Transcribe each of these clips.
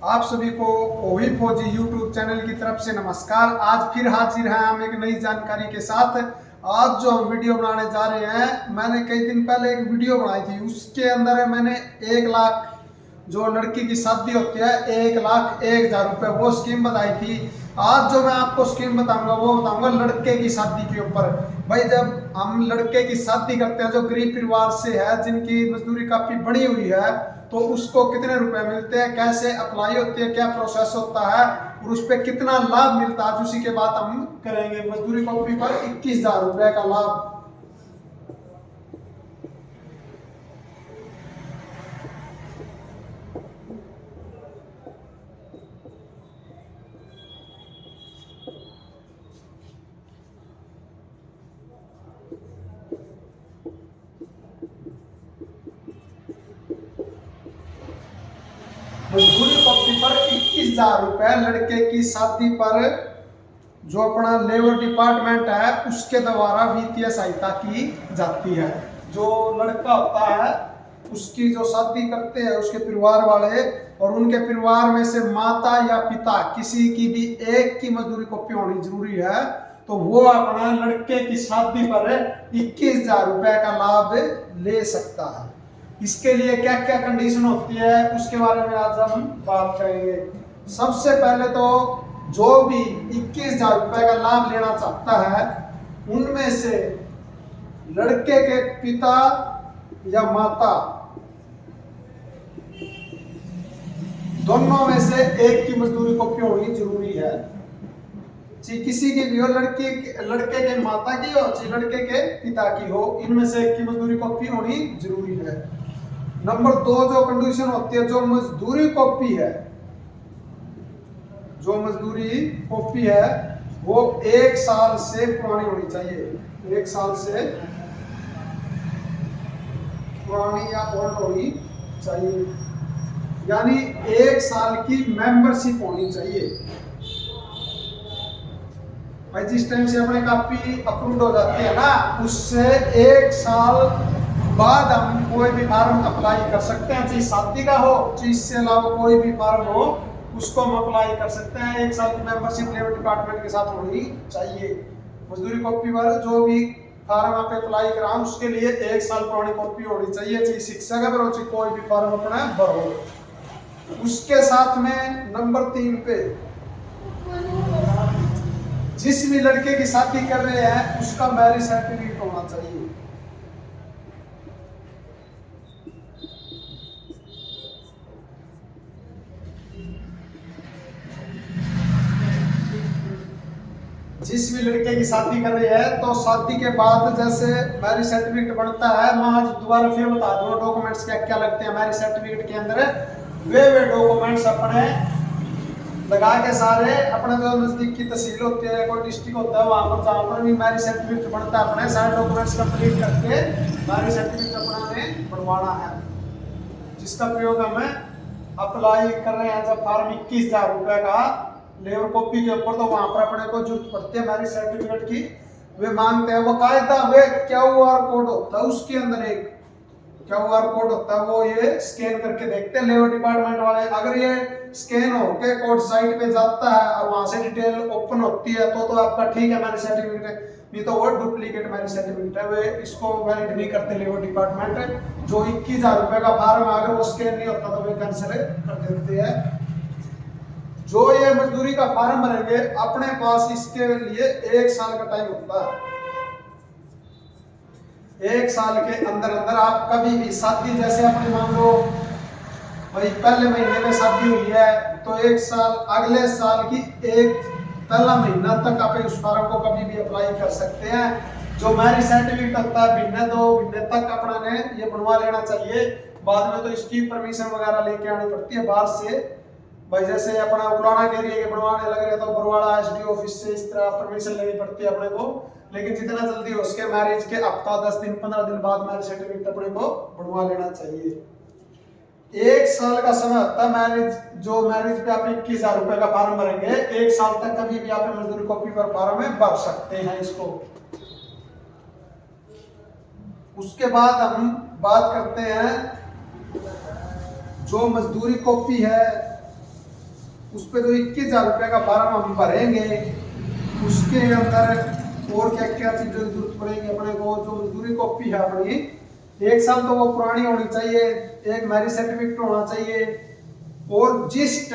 आप सभी को ओही फौजी यूट्यूब चैनल की तरफ से नमस्कार। आज फिर हाजिर हैं हम एक नई जानकारी के साथ। आज जो हम वीडियो बनाने जा रहे हैं, मैंने कई दिन पहले एक वीडियो बनाई थी, उसके अंदर मैंने 1 लाख जो लड़की की शादी होती है 1,01,000 रुपये वो स्कीम बताई थी। आज जो मैं आपको स्कीम बताऊंगा वो बताऊंगा लड़के की शादी के ऊपर। भाई जब हम लड़के की शादी करते हैं जो गरीब परिवार से है, जिनकी मजदूरी काफी बढ़ी हुई है, तो उसको कितने रुपए मिलते हैं, कैसे अप्लाई होती है, क्या प्रोसेस होता है और उस पर कितना लाभ मिलता है, उसी के बाद हम करेंगे। मजदूरी कॉपी पर 21,000 रुपये का लाभ। मजदूरी कॉपी पर 21,000 रुपये लड़के की शादी पर जो अपना लेबर डिपार्टमेंट है उसके द्वारा वित्तीय सहायता की जाती है। जो लड़का होता है उसकी जो शादी करते हैं उसके परिवार वाले और उनके परिवार में से माता या पिता किसी की भी एक की मजदूरी कॉपी होनी जरूरी है, तो वो अपना लड़के की शादी पर 21,000 रुपये का लाभ ले सकता है। इसके लिए क्या क्या कंडीशन होती है उसके बारे में आज हम बात करेंगे। सबसे पहले तो जो भी 21,000 रुपये का लाभ लेना चाहता है उनमें से लड़के के पिता या माता दोनों में से एक की मजदूरी कॉपी होनी जरूरी है। किसी की भी हो, लड़के के माता की हो चाहे लड़के के पिता की हो, इनमें से एक की मजदूरी कॉपी होनी जरूरी है। नंबर 2 जो कंडीशन होती है, जो मजदूरी कॉपी है, जो मजदूरी कॉपी है वो 1 साल से पुरानी होनी चाहिए। 1 साल से पुरानी या ओल्ड होनी चाहिए, यानी 1 साल की मेंबरशिप होनी चाहिए। भाई जिस टाइम से अपने कापी अप्रूव्ड हो जाती है ना, उससे 1 साल बाद हम कोई भी फार्म अप्लाई कर सकते हैं, चाहे शादी का हो चाहे इससे अलावा कोई भी फार्म हो उसको हम अप्लाई कर सकते हैं। 1 साल की मेंबरशिप लेबर डिपार्टमेंट के साथ होनी चाहिए। मजदूरी कॉपी पर जो भी फार्म आप अप्लाई कराओ उसके लिए 1 साल पुरानी कॉपी होनी चाहिए, चाहे शिक्षा का भरो चाहे कोई भी फार्म अपना भरो। उसके साथ में नंबर 3 पे जिस भी लड़के की शादी कर रहे हैं उसका मैरिज सर्टिफिकेट होना चाहिए। जिस भी लड़के की शादी कर रही है तो शादी के बाद जैसे मैरिज सर्टिफिकेट बनता है, मैं आज दोबारा फिर बता दूं डॉक्यूमेंट्स क्या क्या लगते हैं मैरिज सर्टिफिकेट के अंदर। वे डॉक्यूमेंट्स अपने लगा के सारे अपने जो नजदीक की तहसील होती है, कोई डिस्ट्रिक्ट होता है, वहां पर जहाँ पर भी मैरिज सर्टिफिकेट बनता है अपने सारे डॉक्यूमेंट्स कंप्लीट करके मैरिज सर्टिफिकेट अपना ने बनवाना है, जिसका प्रयोग हमें अप्लाई कर रहे हैं जब फॉर्म 21,000 रुपये का लेबर कॉपी के ऊपर, तो वहां पर अपने को जरूरत पड़ती है मैरिज सर्टिफिकेट की। वे मांगते हैं वो कायदा, वे QR कोड होता है, उसके अंदर एक QR कोड होता है, वो ये स्कैन करके देखते हैं लेबर डिपार्टमेंट वाले। अगर ये स्कैन होके कोड साइट पे जाता है और वहां से डिटेल ओपन होती है तो आपका ठीक है मैरिज सर्टिफिकेट है, नहीं तो वो डुप्लीकेट मैरिज सर्टिफिकेट है, वे इसको वैलिड नहीं करते लेबर डिपार्टमेंट। जो 21,000 रुपये का फॉर्म है अगर वो स्कैन नहीं होता तो वे कैंसिल कर देते हैं। जो ये मजदूरी का फॉर्म भरेंगे अपने पास इसके लिए 1 साल का टाइम होता है। 1 साल के अंदर अंदर आप कभी भी शादी, जैसे अपने मान लो भाई पहले महीने में शादी हुई है तो 1 साल अगले साल की पहला महीना तक आप उस फॉर्म को कभी भी अप्लाई कर सकते हैं। जो मैरिज सर्टिफिकेट होता है महीने 2 महीने तक अपना ने ये बनवा लेना चाहिए। बाद में तो इसकी परमिशन वगैरह लेके आनी पड़ती है बाहर से। भाई जैसे अपना पुराना के एरिया के बनवाने लग रहे तो बरवाड़ा SDO ऑफिस से इस तरह परमिशन लेनी पड़ती है अपने को, लेकिन जितना जल्दी हो सके मैरिज के हफ्ता 10 दिन 15 दिन बाद मैरिज सर्टिफिकेट अपने को बनवा लेना चाहिए। 1 साल का समय होता है मैरिज, जो मैरिज पे आप 21,000 रुपये का फॉर्म भरेंगे 1 साल तक कभी भी आप मजदूरी कॉपी पर फॉर्म में भर सकते हैं इसको। उसके बाद हम बात करते हैं जो मजदूरी कॉपी है उस पे जो 21,000 रुपये का फार्म हम भरेंगे उसके अंदर और क्या क्या चीजें जरूरत पड़ेगी अपने को। जो मजदूरी कॉपी है अपनी 1 साल तो वो पुरानी होनी चाहिए, एक मैरिज सर्टिफिकेट होना चाहिए, और जिस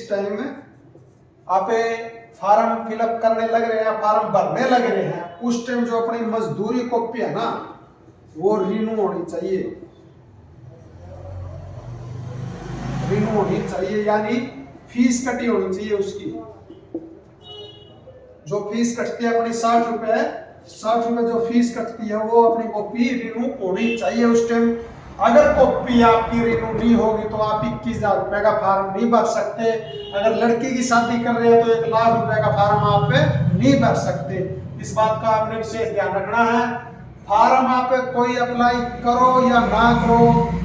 टाइम आप फार्म फिलअप करने लग रहे हैं, फार्म भरने लग रहे हैं, उस टाइम जो अपनी मजदूरी कॉपी है ना वो रिन्यू होनी चाहिए, यानी फीस कटी होनी चाहिए उसकी। जो फीस कटती है अपनी 60 रुपए जो फीस कटती है वो अपनी कॉपी रिन्यू होनी चाहिए उस टाइम। अगर कॉपी आपकी रिन्यू नहीं होगी तो आप 21,000 रुपए का फार्म नहीं भर सकते। अगर लड़की की शादी कर रहे हैं तो 1 लाख रुपए का फार्म आप नहीं भर सकते। इस बात का आपने विशेष ध्यान रखना है। फार्म आप कोई अप्लाई करो या ना करो,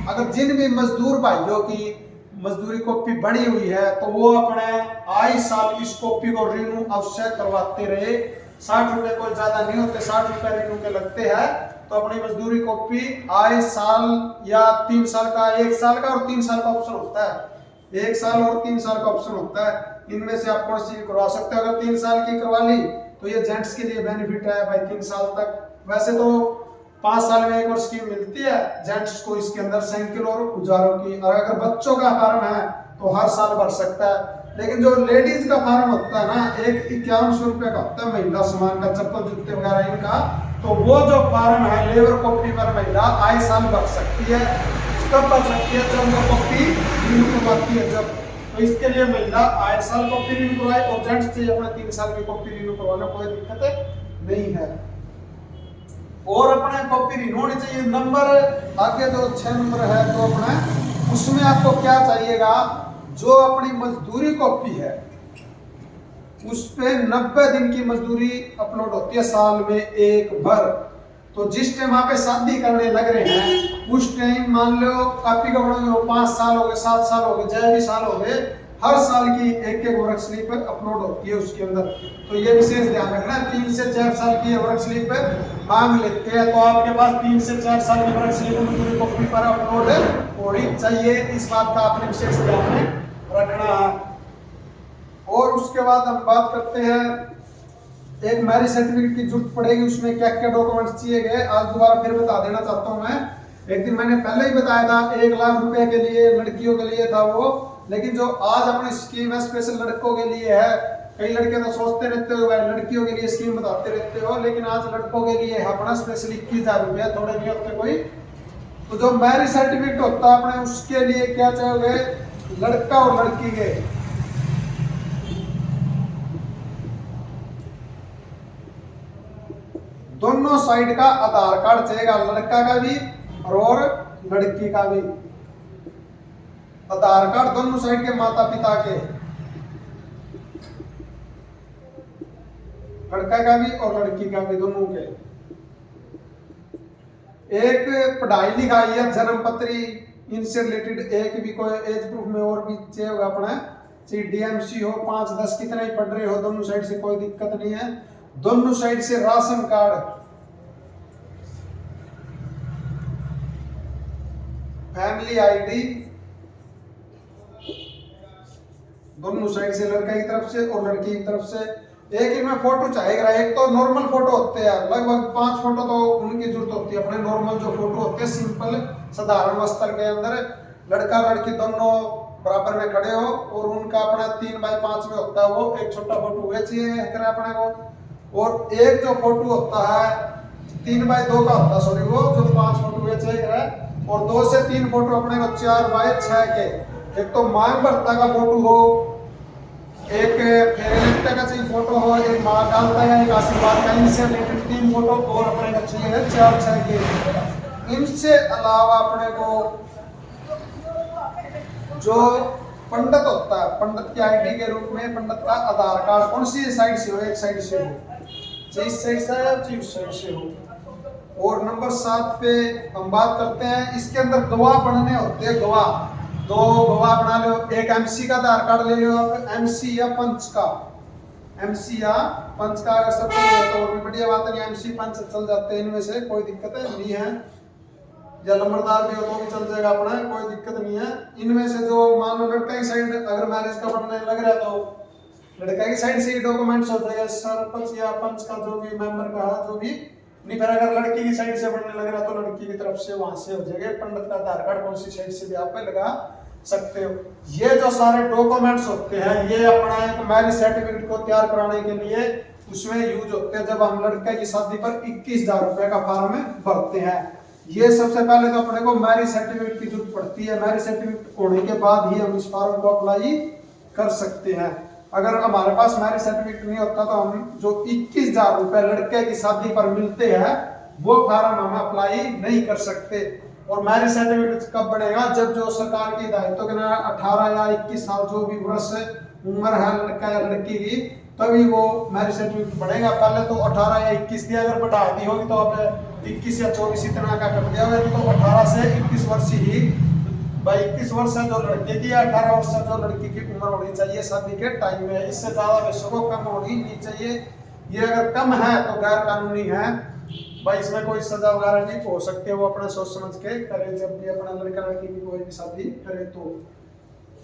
अगर जिन भी मजदूर भाइयों की मजदूरी कॉपी बनी हुई है तो वो अपने आए साल इस कॉपी को रिन्यू अवश्य करवाते रहे। 60 रुपए कोई ज्यादा नहीं होते, 60 रुपए रिन्यू के लगते हैं। तो अपनी मजदूरी कॉपी आए साल या 3 साल का, 1 साल का और 3 साल का ऑप्शन होता है, 1 साल और 3 साल का ऑप्शन होता है। इनमें से आप कौन सी करवा सकते हो। अगर 3 साल की करवा ली तो ये जेंट्स के लिए बेनिफिट है भाई 3 साल तक। वैसे तो 5 साल में एक और स्कीम मिलती है जेंट्स को, इसके अंदर साइकिल और औजारों की। और अगर बच्चों का फार्म है तो हर साल भर सकता है। लेकिन जो लेडीज का फार्म होता है ना, एक 5100 रुपये का होता है महिला सामान का, चप्पल जूते वगैरह इनका, तो वो जो फार्म है लेबर कॉपी पर महिला आए साल भर सकती है। कब भर सकती है? जब वो कॉपी रिन्यू करवाती है जब। तो इसके लिए महिला आए साल कॉपी रिन्यू करवाए और जेंट्स चाहिए अपने 3 साल की कॉपी रिन्यू करवाना, कोई दिक्कत नहीं है। और अपने कॉपी रिन्यू होनी चाहिए। नंबर आगे जो 6 नंबर है तो अपने उसमें आपको क्या चाहिएगा, जो अपनी मजदूरी कॉपी है उस पे 90 दिन की मजदूरी अपलोड होती है साल में एक बार। तो जिस टाइम आप शादी करने लग रहे हैं उस टाइम मान लो कॉपी का बड़ा 5 साल हो गए, 7 साल हो गए, जय भी साल हो गए, हर साल की एक वर्क स्लिप अपलोड होती है उसके अंदर। तो ये विशेष ध्यान रखना, 3 से 4 साल की वर्क स्लिप मांग लेते हैं तो आपके पास 3 से 4 साल की वर्क स्लिप मजदूरी कॉपी पर अपलोड होनी चाहिए। इस बात का आपने विशेष ध्यान में रखना है। और उसके बाद हम बात करते हैं एक मैरिज सर्टिफिकेट की जरूरत पड़ेगी, उसमें क्या क्या डॉक्यूमेंट्स चाहिए गए। आज दोबारा फिर बता देना चाहता हूँ मैं। एक दिन मैंने पहले ही बताया था 1 लाख रुपए के लिए लड़कियों के लिए था वो, लेकिन जो आज अपनी स्कीम है स्पेशल लड़कों के लिए है। कई लड़के तो सोचते रहते हो भाई लड़कियों के लिए स्कीम बताते रहते हो, लेकिन आज लड़कों के लिए है अपना स्पेशल 21,000 रुपया, थोड़े नहीं होते कोई। तो जो मैरिज सर्टिफिकेट होता है अपने उसके लिए क्या चाहिए, लड़का और लड़की के दोनों साइड का आधार कार्ड चाहिएगा, लड़का का भी और लड़की का भी आधार कार्ड, दोनों साइड के माता पिता के, लड़का का भी और लड़की का भी, दोनों के। एक पढ़ाई लिखाई या जन्म पत्री इनसे रिलेटेड एक भी कोई एज प्रूफ में और भी चाहिए होगा अपना, चाहे डीएमसी हो 5-10 कितना ही पढ़ रहे हो, दोनों साइड से कोई दिक्कत नहीं है। दोनों साइड से राशन कार्ड, फैमिली आईडी, दोनों साइड से, लड़का की तरफ से और लड़की की तरफ से। एक ही में फोटो चाहिएगा। एक तो नॉर्मल फोटो होते हैं, लगभग 5 फोटो तो उनकी जरूरत होती है। अपने नॉर्मल जो फोटो होते हैं सिंपल साधारण वस्त्र के अंदर, लड़का लड़की दोनों बराबर में खड़े हो और उनका अपना 3x5 में होता है वो एक छोटा फोटो वे चाहिए अपने को। और एक जो फोटो होता है 3x2 का होता है, सॉरी वो जो 5 फोटो वे चाहिए, और 2 से 3 फोटो अपने को 4x6 के। एक तो मांग भरता का फोटो हो, एक फेरेलिफ्टा का चाहिए फोटो हो, एक माँ डालता है, एक आशीर्वाद का, इनसे रिलेटेड 3 फोटो और अपने को चाहिए 4-6 के। इनसे अलावा अपने को जो पंडित होता है, पंडित की आईडी के रूप में पंडित का आधार कार्ड, कौन सी साइड से हो, एक साइड से हो, चाहे इस साइड से या चाहे उस साइड से हो। और नंबर 7 पे हम बात करते हैं, इसके अंदर गवाह बनने होते हैं, गवाह 2 गवाह बना लो। एक एमसी का आधार कार्ड ले लो आप, एमसी या पंच का, एमसी या पंच का अगर सब तो और भी बढ़िया बात है, एमसी पंच चल जाते हैं, इनमें से कोई दिक्कत नहीं है। या लंबरदार भी हो तो भी चल जाएगा अपना, कोई दिक्कत नहीं है। इनमें से जो मान लो लड़का की साइड अगर मैरिज का बनने लग रहा है तो लड़का की साइड से डॉक्यूमेंट्स होते हैं, सरपंच या पंच का जो भी मेंबर का जो भी नहीं। फिर अगर लड़की की साइड से बनने लग रहा है तो लड़की की तरफ से वहां से हो जाएगा। पंडित का आधार कार्ड कौन सी साइड से भी आप लगा सकते हो। ये जो सारे डॉक्यूमेंट्स होते हैं ये अपना एक मैरिज सर्टिफिकेट को तैयार कराने के लिए उसमें यूज होते हैं। जब हम लड़के की शादी पर 21,000 रुपए का फॉर्म भरते हैं, ये सबसे पहले तो अपने को मैरिज सर्टिफिकेट की जरूरत पड़ती है। मैरिज सर्टिफिकेट होने के बाद ही हम इस फॉर्म को अप्लाई कर सकते हैं। अगर हमारे पास मैरिज सर्टिफिकेट नहीं होता तो हम जो 21,000 रुपए लड़के की शादी पर मिलते हैं वो फॉर्म हम अप्लाई नहीं कर सकते। और मैरिज सर्टिफिकेट कब बनेगा? जब जो सरकार की हिदायतों के ना 18 या 21 साल जो भी वर्ष उम्र है लड़का या लड़की की, तभी वो मैरिज सर्टिफिकेट बनेगा। पहले तो 18 या 21 थी, अगर बढ़ा दी होगी तो अब 21 या 24 इतना का कर दिया होगा। तो 18 से 21 वर्ष ही भाई 21 वर्ष है जो लड़के की, 18 वर्ष है जो लड़की की उम्र होनी चाहिए शादी के टाइम में। इससे ज्यादा वैसे को कम होनी नहीं चाहिए। ये अगर कम है तो गैर कानूनी है भाई, इसमें कोई सजा वगैरह नहीं हो सकती है। वो अपना सोच समझ के करे जब भी अपना लड़का लड़की की कोई भी शादी करे। तो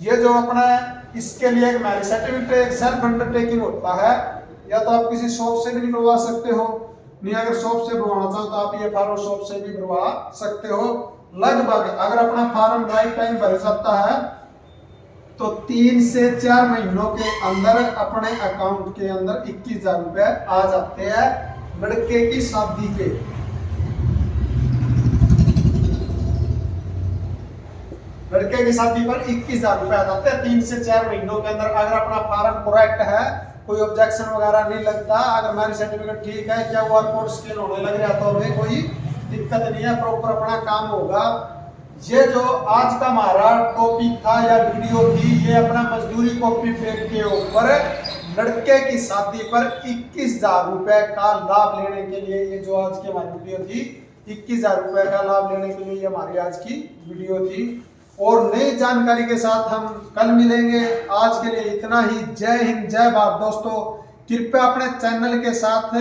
ये जो अपना इसके लिए एक मैरिज सर्टिफिकेट एक सेल्फ अंडरटेकिंग होता है। या तो आप किसी शॉप से भी निकलवा सकते हो, नहीं अगर शॉप से भरवाना चाहो तो आप ये फॉर्म शॉप से भी भरवा सकते हो। लगभग अगर अपना फॉर्म राइट टाइम भर जाता है तो 3 से 4 महीनों के अंदर अपने अकाउंट के अंदर 21,000 रुपए आ जाते हैं लड़के की शादी के। लड़के की शादी पर 21,000 रुपए आ जाते हैं 3 से 4 महीनों के अंदर। अगर अपना फॉर्म करेक्ट है, कोई ऑब्जेक्शन वगैरह नहीं लगता, अगर मैरिज सर्टिफिकेट ठीक है, क्या QR कोड स्कैन होने लग रहा तो हमें कोई दिक्कत नहीं है, प्रॉपर अपना काम होगा। ये जो आज का हमारा टॉपिक था या वीडियो थी, ये अपना मजदूरी कॉपी पेड के ऊपर लड़के की शादी पर 21,000 रुपए का लाभ लेने के लिए, ये जो आज की हमारी वीडियो थी 21,000 रुपए का लाभ लेने के लिए ये हमारी आज की वीडियो थी। और नई जानकारी के साथ हम कल मिलेंगे। आज के लिए इतना ही। जय हिंद, जय भारत। दोस्तों कृपया अपने चैनल के साथ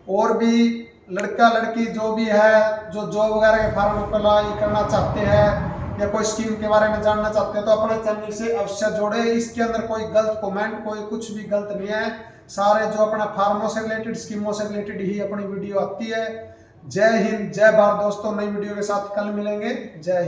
और भी लड़का लड़की जो भी है जो जॉब वगैरह के फॉर्म अप्लाई करना चाहते हैं या कोई स्कीम के बारे में जानना चाहते हैं तो अपने चैनल से अवश्य जोड़े। इसके अंदर कोई गलत कमेंट कोई कुछ भी गलत नहीं है। सारे जो अपना फार्मों से रिलेटेड स्कीमों से रिलेटेड ही अपनी वीडियो आती है। जय हिंद, जय भारत। दोस्तों नई वीडियो के साथ कल मिलेंगे। जय हिंद।